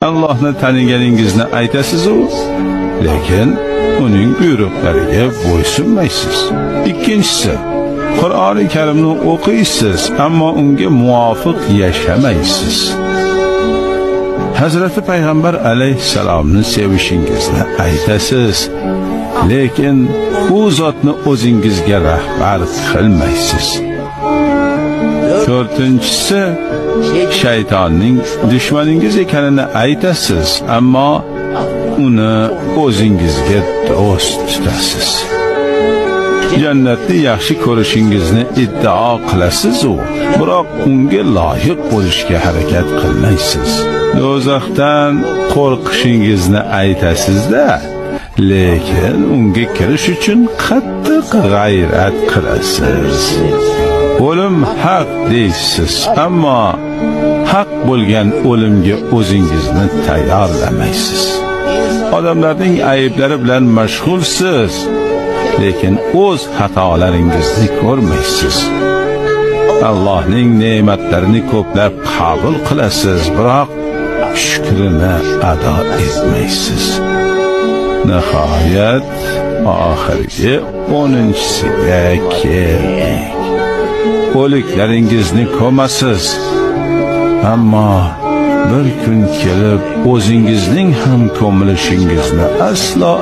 Allohni taniganingizni aytasiz-u, lekin uning buyruqlariga bo'ysunmaysiz. Ikkinchisi, Qur'oni Karimni o'qiysiz, ammo unga muvofiq yashamaysiz. Hazrati Payg'ambar alayhissalomni sevishingizni aytasiz, lekin u zotni o'zingizga rahbar qilmaysiz. To'rtinchisi, shaytonning dushmaningiz ekanini aytasiz, ammo uni o'zingizga do'st tutasiz. Jannatni yaxshi ko'rishingizni iddao qilasiz-u, biroq unga loyiq bo'lishga harakat qilmaysiz. Do'zaxdan qo'rqishingizni aytasiz-da, lekin unga kirish uchun qattiq g'ayrat qilasiz. O'lim haq deysiz, ammo haq bo'lgan o'limga o'zingizni tayyorlamaysiz. Odamlarning ayblari bilan mashg'ulsiz, lekin o'z xatolaringizni ko'rmaysiz. Allohning ne'matlarini ko'plab qabul qilasiz, biroq shukrini ado etmaysiz. Nihoyat oxirgi 10-siga keldik. O'liklaringizni ko'masiz, ammo bir kun kelib o'zingizning ham ko'milishingizni aslo